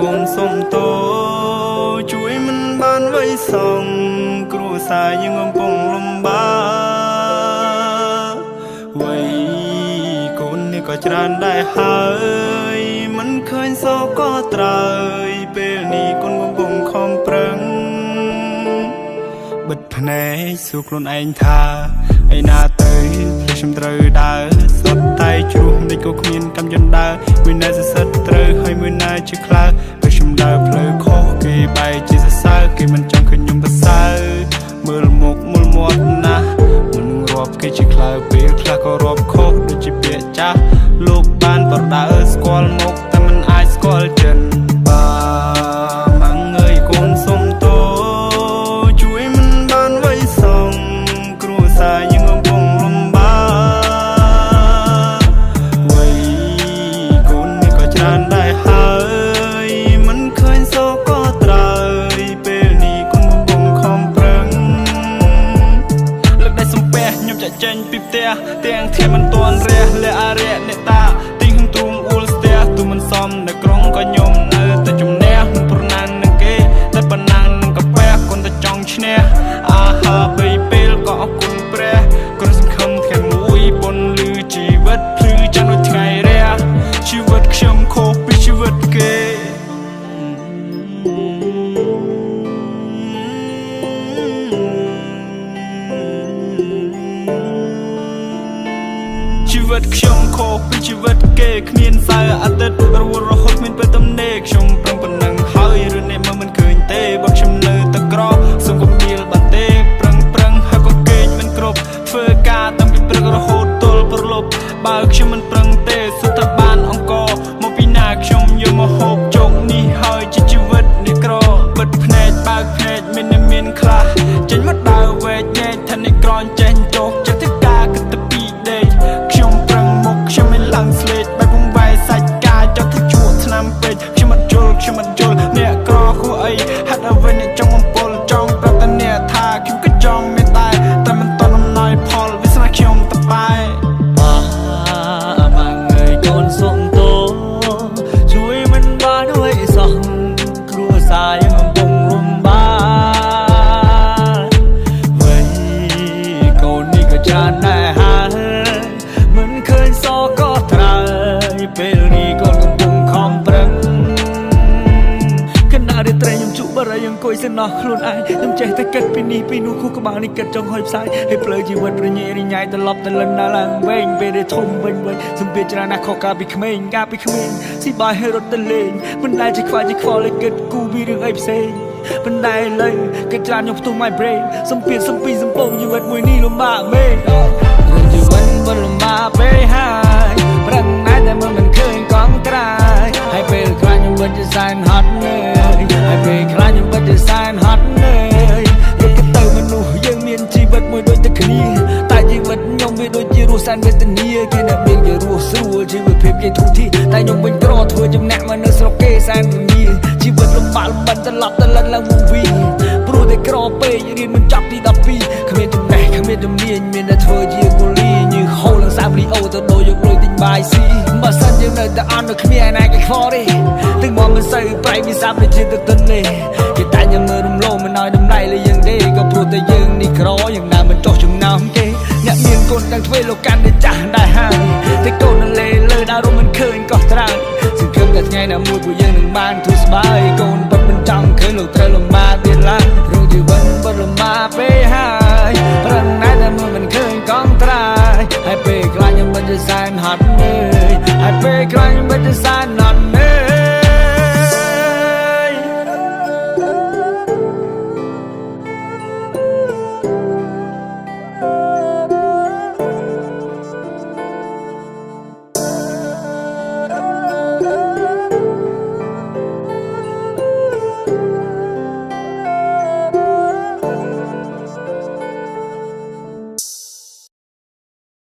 កូនសុំតោជួយមិនបានໄວសងគ្រួសារយើងកំពុងលំបាកវ័យកូននេះក៏ច្រើនដែរហើយមិនឃើញសោកក៏ត្រើយពេលនេះកូនកំពុងខំប្រឹងបិទភ្នែកសួរខ្លួនឯងថាឯណាទៅផ្លេចខ្ញុំត្រូវដើរសុទ្ធតែជ្រោះមិនក៏គ្មានកម្មយន្តដើរមួយណែសសិទ្ធត្រូវហើយមួយណែជាខ្លើពេលខ្ញុំដើរផ្លូវខុសគេបែរជាសរសើរគេមិនចង់ឃើញខ្ញុំប្រសើរមើលមុខមើលមាត់ណាស់មិនរាប់គេជាខ្លើពេលខ្លះក៏រាប់ខុសដូចជាពាក្យចាស់លោកបានប្រដៅស្គាល់មុខតែមិនអាចស្គាល់ចិនបាម៉ាំងអើយកូនសុំតោជួយមិនបានໄວសងគ្រួសារយើងកំពុងលំបាកវ័យកូននេះក៏ច្រើនដែរហើយមិនឃើញសោកក៏ត្រើយពេលនេះកូនកំពុងខំប្រឹងលើកដៃសំពះខ្ញុំចាក់ចេញពីផ្ទះទាំងធាមិនទាន់រះលះអារៈអ្នកតាទីខ្ញុំទ្រូងអ៊ូលស្ទះទូមិនសមនៅក្រុងក៏ខ្ញុំនៅតែជំនះមិនប្រណាំងនឹងគេតែប៉ុណ្ណានឹងកាពះកូនតែចង់ឈ្នះអាហាបីពេលក៏អរគុណព្រះកូនសង្ឃឹមថ្ងៃមួយបុណ្យលឺជីវិតភ្លឺចាំដូចថ្ងៃរះជីវិតខ្ញុំខុសពីជីវិតគេជីវិតខ្ញុំខុសពីជីវិតគេគ្មានសៅរ៍អាទិត្យរវល់រហូតមានពេលទំនេរខ្ញុំប្រឹងប៉ុណ្ណឹងហើយរឿងនេះមើលមិនឃើញទេបើខ្ញុំនៅតែក្រសុំកុំនិយាយបាត់ទេប្រឹងហើយក៏គេងមិនគ្រប់ធ្វើការតាំងពីព្រឹករហូតទល់ព្រលប់បើខ្ញុំមិនប្រឹងទេសុទ្ធតែបានអង្គមកពីណាខ្ញុំយកមកហូបជោគនេះហើយជាជីវិតនេះក្របិទភ្នែកបើកភ្នែកមានខ្លះចេញមកដើរវែកញែកថានេះក្រនចេញចោកចិត្តទៅការគិតទៅពីដេកខ្ញុំប្រឹងមុខខ្ញុំមិនឡើងស្លេកបែបពងវាយសាច់កាយចត់ទៅជួក់ឆ្នាំពេកខ្ញុំមិនយល់អ្នកក្រគួរអីហាត់អ្វីអ្នកចង់បំពល់ចង់ប្រាប់តែអ្នកថាខ្ញុំក៏ចង់មានតែមិនតន់អំណោយផលវាស្នាខ្ញុំតបាយម៉ាំងអើយកូនសុំតោជួយមិនបានไว้សោះគ្រួសារយើងកំពុងលំបាកវ័យកូននេះក៏ច្រើនដែរហើយមិនឃើញសោកក៏ត្រើយពេលនេះកូនកំពុងខំប្រឹងរាត្រីខ្ញុំជក់បារៃអង្គុយសិនអស់ខ្លួនឯងខ្ញុំចេះតែគិតពីនេះពីនោះខួរក្បាលនេះគិតចង់ហុយផ្សាយហើយផ្លូវជីវិតរញ៉េរញ៉ៃត្រឡប់ទៅលិនដល់ឡើងវែងពេលដែលធំវិញសំពីច្រើនណាស់ខុសកាលពីក្មេងស៊ីបាយហើយរត់ទៅលេងមិនដែលជាខ្វល់ឲ្យគិតគូពីរឿងអីផ្សេងប៉ុន្តែឥឡូវគិតច្រើនខ្ញុំផ្ទុះ my brain សំពីសំពងជីវិតមួយនេះលំបាកមែនរឿងជីវិតមិនលំបាកពេកហើយប្រឹងណាស់តែមិនឃើញកងត្រាយហើយពេលខ្លាចខ្ញុំមិនជាសែនហត់នៅហើយពេលខ្លាចខ្ញុំមិនជាសែនហត់នៅរត់ទៅមនុស្សយើងមានជីវិតមួយដូចតែគ្នាតែជីវិតខ្ញុំវាដូចជារស់សែនវេទនាគេអ្នកមានគេរស់ស្រួលជីវិតភាពគេធូរធារតែខ្ញុំវិញក្រធ្វើចំណាក់មកនៅស្រុកគេសែនវិញ្ញាជីវិតលំបាកលំបិនត្រឡប់ទៅលិនឡើងមកវិញព្រោះតែក្រពេករៀនមិនចប់ទី12គ្មានចំណេះគ្មានជំនាញមានតែធ្វើជាកូលីញើហូលឡើងសាវរីអូទៅដូរយកលុយទិញបាយស៊ីបើសិនយើងនៅតែអន់នៅគ្មានឯណាគេខ្វល់ទេទាំងមកមិនសូវប្រៃវិសាដូចជាទៅទិនទេគេតែញមើលរំលោភមិនឲ្យតម្លៃលើយើងទេក៏ព្រោះតែយើងនេះក្រយ៉ាងណាមិនចោះចំណោមគេអ្នកមានកូនទាំងធ្វើលោកកាន់តែចាស់ដែរហើយតែកូននៅលើដើររំមិនឃើញក៏ត្រើយសង្ឃឹមតែថ្ងៃណាមួយពួកយើងនឹងបានធូរស្បើយកូនពិតមិនចង់ឃើញលោកត្រូវលំបាកទៀតឡើយរឿងជីវិតពិតលំបាកពេកហើយប្រឹងណាស់តែមិនឃើញកងត្រាយហើយពេលខ្លាចខ្ញុំមិនជាសែនហត់នឿយហើយពេលខ្លាចខ្ញុំមិនជាសែនហត់នឿយ